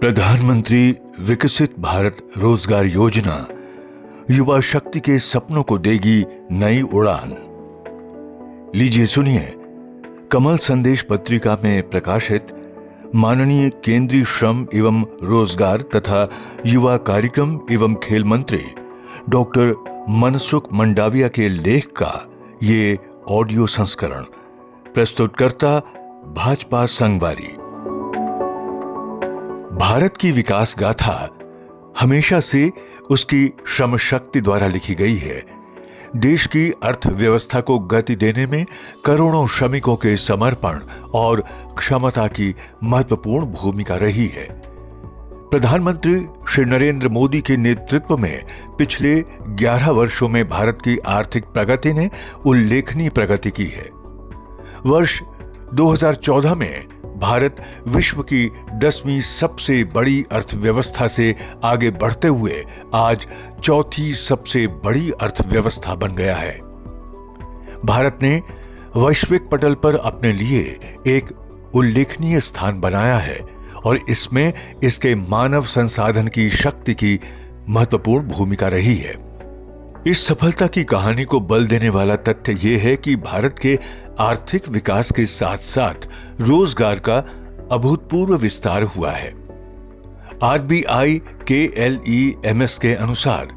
प्रधानमंत्री विकसित भारत रोजगार योजना युवा शक्ति के सपनों को देगी नई उड़ान। लीजिए सुनिए कमल संदेश पत्रिका में प्रकाशित माननीय केंद्रीय श्रम एवं रोजगार तथा युवा कार्यक्रम एवं खेल मंत्री डॉक्टर मनसुख मंडाविया के लेख का ये ऑडियो संस्करण। प्रस्तुतकर्ता भाजपा संगवारी। भारत की विकास गाथा हमेशा से उसकी श्रम शक्ति द्वारा लिखी गई है। देश की अर्थव्यवस्था को गति देने में करोड़ों श्रमिकों के समर्पण और क्षमता की महत्वपूर्ण भूमिका रही है। प्रधानमंत्री श्री नरेंद्र मोदी के नेतृत्व में पिछले 11 वर्षों में भारत की आर्थिक प्रगति ने उल्लेखनीय प्रगति की है। वर्ष 2014 में भारत विश्व की 10वीं सबसे बड़ी अर्थव्यवस्था से आगे बढ़ते हुए आज चौथी सबसे बड़ी अर्थव्यवस्था बन गया है। भारत ने वैश्विक पटल पर अपने लिए एक उल्लेखनीय स्थान बनाया है और इसमें इसके मानव संसाधन की शक्ति की महत्वपूर्ण भूमिका रही है। इस सफलता की कहानी को बल देने वाला तथ्य यह है कि भारत के आर्थिक विकास के साथ साथ रोजगार का अभूतपूर्व विस्तार हुआ है। आरबीआई KLEMS के अनुसार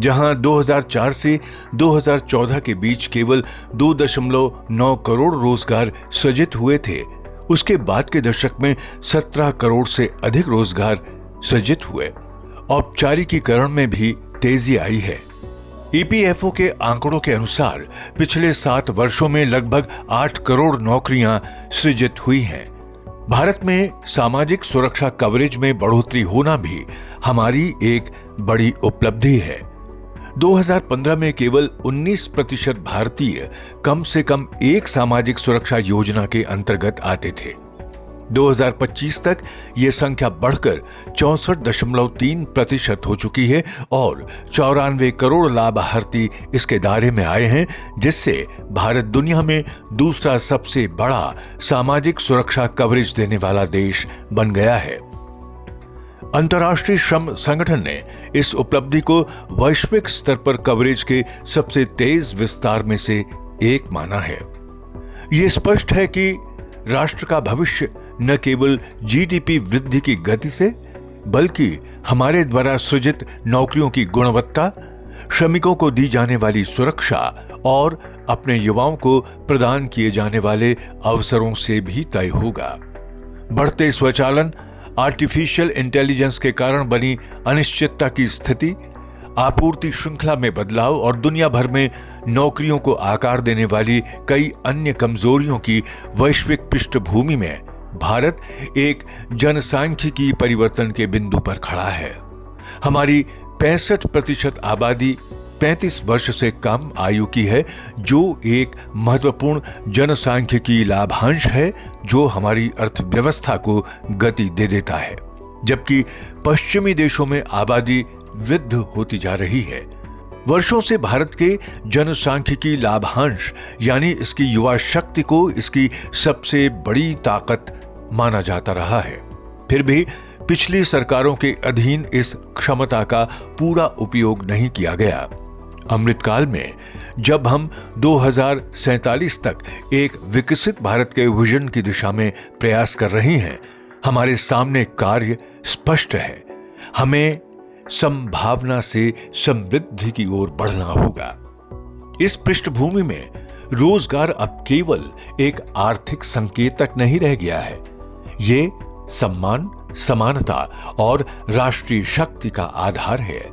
जहां 2004 से 2014 के बीच केवल 2.9 करोड़ रोजगार सृजित हुए थे, उसके बाद के दशक में 17 करोड़ से अधिक रोजगार सृजित हुए। औपचारिकीकरण में भी तेजी आई है। EPFO के आंकड़ों के अनुसार पिछले 7 वर्षों में लगभग 8 करोड़ नौकरियां सृजित हुई हैं। भारत में सामाजिक सुरक्षा कवरेज में बढ़ोतरी होना भी हमारी एक बड़ी उपलब्धि है। 2015 में केवल 19% भारतीय कम से कम एक सामाजिक सुरक्षा योजना के अंतर्गत आते थे। 2025 तक यह संख्या बढ़कर 64.3% हो चुकी है और 94 करोड़ लाभार्थी इसके दायरे में आए हैं, जिससे भारत दुनिया में दूसरा सबसे बड़ा सामाजिक सुरक्षा कवरेज देने वाला देश बन गया है। अंतर्राष्ट्रीय श्रम संगठन ने इस उपलब्धि को वैश्विक स्तर पर कवरेज के सबसे तेज विस्तार में से एक माना है। यह स्पष्ट है कि राष्ट्र का भविष्य न केवल GDP वृद्धि की गति से, बल्कि हमारे द्वारा सृजित नौकरियों की गुणवत्ता, श्रमिकों को दी जाने वाली सुरक्षा और अपने युवाओं को प्रदान किए जाने वाले अवसरों से भी तय होगा। बढ़ते स्वचालन, आर्टिफिशियल इंटेलिजेंस के कारण बनी अनिश्चितता की स्थिति, आपूर्ति श्रृंखला में बदलाव और दुनिया भर में नौकरियों को आकार देने वाली कई अन्य कमजोरियों की वैश्विक पृष्ठभूमि में भारत एक जनसांख्यिकी परिवर्तन के बिंदु पर खड़ा है। हमारी 65% आबादी 35 वर्ष से कम आयु की है, जो एक महत्वपूर्ण जनसांख्यिकी लाभांश है जो हमारी अर्थव्यवस्था को गति दे देता है। जबकि पश्चिमी देशों में आबादी वृद्ध होती जा रही है। वर्षों से भारत के जनसांख्यिकी लाभांश यानी इसकी युवा शक्ति को इसकी सबसे बड़ी ताकत माना जाता रहा है। फिर भी पिछली सरकारों के अधीन इस क्षमता का पूरा उपयोग नहीं किया गया। अमृतकाल में जब हम 2047 तक एक विकसित भारत के विजन की दिशा में प्रयास कर रहे हैं, हमारे सामने कार्य स्पष्ट है। हमें संभावना से समृद्धि की ओर बढ़ना होगा। इस पृष्ठभूमि में रोजगार अब केवल एक आर्थिक संकेतक नहीं रह गया है। ये सम्मान, समानता और राष्ट्रीय शक्ति का आधार है।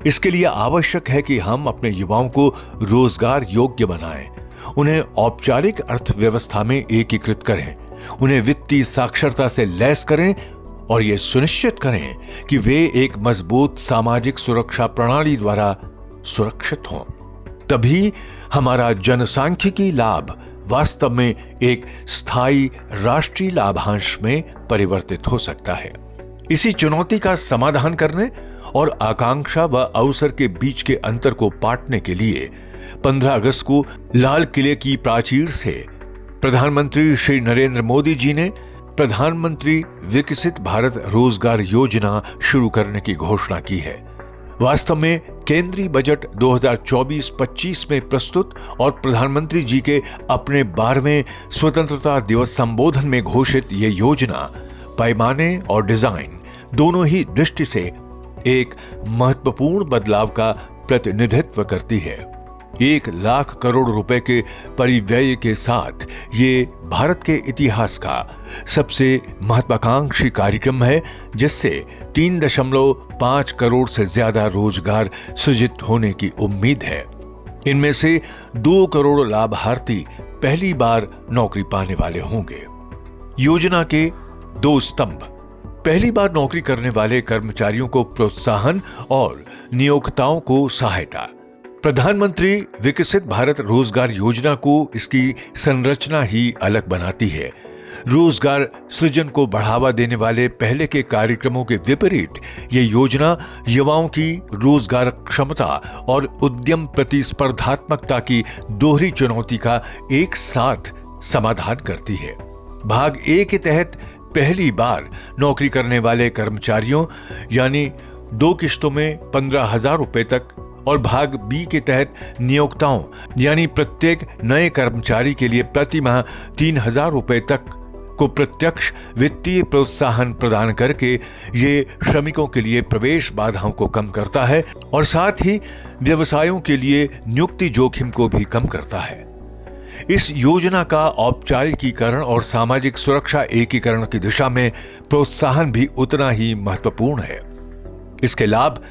इसके लिए आवश्यक है कि हम अपने युवाओं को रोजगार योग्य बनाएं, उन्हें औपचारिक अर्थव्यवस्था में एकीकृत करें, उन्हें वित्तीय साक्षरता से लैस करें और यह सुनिश्चित करें कि वे एक मजबूत सामाजिक सुरक्षा प्रणाली द्वारा सुरक्षित हों। तभी हमारा जनसांख्यिकी लाभ वास्तव में एक स्थायी राष्ट्रीय लाभांश में परिवर्तित हो सकता है। इसी चुनौती का समाधान करने और आकांक्षा व अवसर के बीच के अंतर को पाटने के लिए 15 अगस्त को लाल किले की प्राचीर से प्रधानमंत्री श्री नरेंद्र मोदी जी ने प्रधानमंत्री विकसित भारत रोजगार योजना शुरू करने की घोषणा की है। वास्तव में केंद्रीय बजट 2024-25 में प्रस्तुत और प्रधानमंत्री जी के अपने 12वें स्वतंत्रता दिवस संबोधन में घोषित ये योजना पैमाने और डिजाइन दोनों ही दृष्टि से एक महत्वपूर्ण बदलाव का प्रतिनिधित्व करती है। 1 लाख करोड़ रुपए के परिव्यय के साथ ये भारत के इतिहास का सबसे महत्वाकांक्षी कार्यक्रम है, जिससे 3.5 करोड़ से ज्यादा रोजगार सृजित होने की उम्मीद है। इनमें से 2 करोड़ लाभार्थी पहली बार नौकरी पाने वाले होंगे। योजना के 2 स्तंभ: पहली बार नौकरी करने वाले कर्मचारियों को प्रोत्साहन और नियोक्ताओं को सहायता। प्रधानमंत्री विकसित भारत रोजगार योजना को इसकी संरचना ही अलग बनाती है। रोजगार सृजन को बढ़ावा देने वाले पहले के कार्यक्रमों के विपरीत ये योजना युवाओं की रोजगार क्षमता और उद्यम प्रतिस्पर्धात्मकता की दोहरी चुनौती का एक साथ समाधान करती है। भाग ए के तहत पहली बार नौकरी करने वाले कर्मचारियों यानी 2 किश्तों में 15,000 रुपए तक, और भाग बी के तहत नियोक्ताओं यानी प्रत्येक नए कर्मचारी के लिए प्रति माह 3,000 रुपए तक को प्रत्यक्ष वित्तीय प्रोत्साहन प्रदान करके ये श्रमिकों के लिए प्रवेश बाधाओं को कम करता है और साथ ही व्यवसायों के लिए नियुक्ति जोखिम को भी कम करता है। इस योजना का औपचारिकीकरण और सामाजिक सुरक्षा एकीकरण की दिशा में प्रोत्साहन भी उतना ही महत्वपूर्ण है। इसके लाभ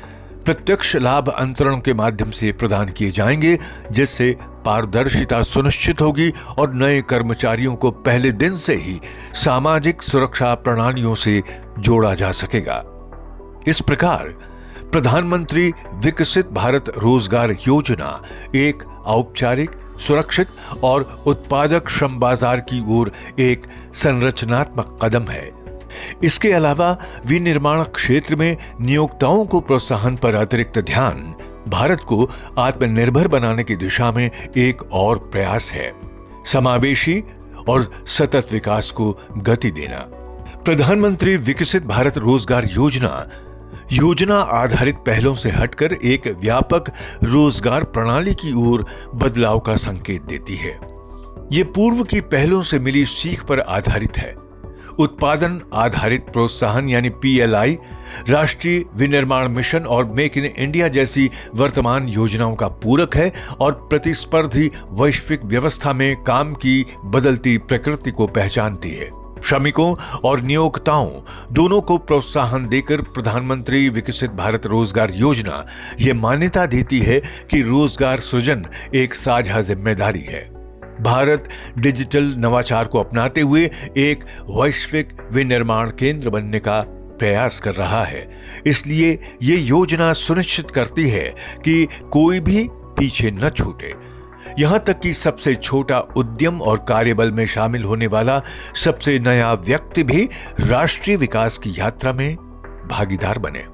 प्रत्यक्ष लाभ अंतरण के माध्यम से प्रदान किए जाएंगे, जिससे पारदर्शिता सुनिश्चित होगी और नए कर्मचारियों को पहले दिन से ही सामाजिक सुरक्षा प्रणालियों से जोड़ा जा सकेगा। इस प्रकार प्रधानमंत्री विकसित भारत रोजगार योजना एक औपचारिक, सुरक्षित और उत्पादक श्रम बाजार की ओर एक संरचनात्मक कदम है। इसके अलावा विनिर्माण क्षेत्र में नियोक्ताओं को प्रोत्साहन पर अतिरिक्त ध्यान भारत को आत्मनिर्भर बनाने की दिशा में एक और प्रयास है। समावेशी और सतत विकास को गति देना। प्रधानमंत्री विकसित भारत रोजगार योजना आधारित पहलों से हटकर एक व्यापक रोजगार प्रणाली की ओर बदलाव का संकेत देती है। ये पूर्व की पहलों से मिली सीख पर आधारित है। उत्पादन आधारित प्रोत्साहन यानी PLI, राष्ट्रीय विनिर्माण मिशन और मेक इन इंडिया जैसी वर्तमान योजनाओं का पूरक है और प्रतिस्पर्धी वैश्विक व्यवस्था में काम की बदलती प्रकृति को पहचानती है। श्रमिकों और नियोक्ताओं दोनों को प्रोत्साहन देकर प्रधानमंत्री विकसित भारत रोजगार योजना ये मान्यता देती है कि रोजगार सृजन एक साझा जिम्मेदारी है। भारत डिजिटल नवाचार को अपनाते हुए एक वैश्विक विनिर्माण केंद्र बनने का प्रयास कर रहा है। इसलिए ये योजना सुनिश्चित करती है कि कोई भी पीछे न छूटे, यहां तक कि सबसे छोटा उद्यम और कार्यबल में शामिल होने वाला सबसे नया व्यक्ति भी राष्ट्रीय विकास की यात्रा में भागीदार बने।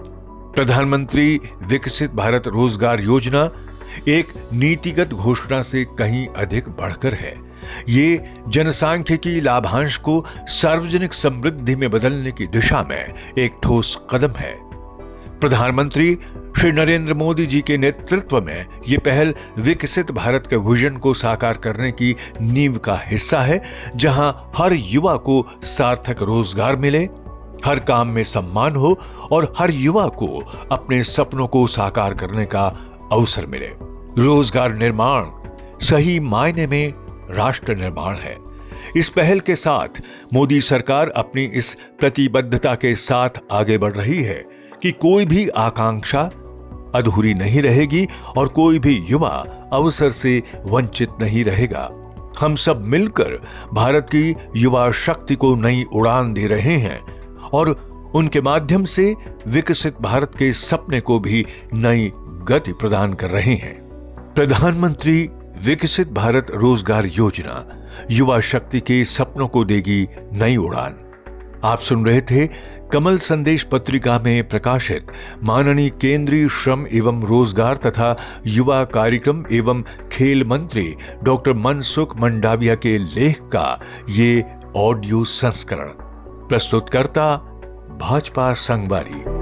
प्रधानमंत्री विकसित भारत रोजगार योजना एक नीतिगत घोषणा से कहीं अधिक बढ़कर है। ये जनसांख्यिकी लाभांश को सार्वजनिक समृद्धि में बदलने की दिशा में एक ठोस कदम है। प्रधानमंत्री श्री नरेंद्र मोदी जी के नेतृत्व में ये पहल विकसित भारत के विजन को साकार करने की नींव का हिस्सा है, जहां हर युवा को सार्थक रोजगार मिले, हर काम में सम्मान हो और हर युवा को अपने सपनों को साकार करने का अवसर मिले। रोजगार निर्माण सही मायने में राष्ट्र निर्माण है। इस पहल के साथ मोदी सरकार अपनी इस प्रतिबद्धता के साथ आगे बढ़ रही है कि कोई भी आकांक्षा अधूरी नहीं रहेगी और कोई भी युवा अवसर से वंचित नहीं रहेगा। हम सब मिलकर भारत की युवा शक्ति को नई उड़ान दे रहे हैं और उनके माध्यम से विकसित भारत के सपने को भी नई गति प्रदान कर रहे हैं। प्रधानमंत्री विकसित भारत रोजगार योजना युवा शक्ति के सपनों को देगी नई उड़ान। आप सुन रहे थे कमल संदेश पत्रिका में प्रकाशित माननीय केंद्रीय श्रम एवं रोजगार तथा युवा कार्यक्रम एवं खेल मंत्री डॉक्टर मनसुख मंडाविया के लेख का ये ऑडियो संस्करण। प्रस्तुतकर्ता भाजपा संगवारी।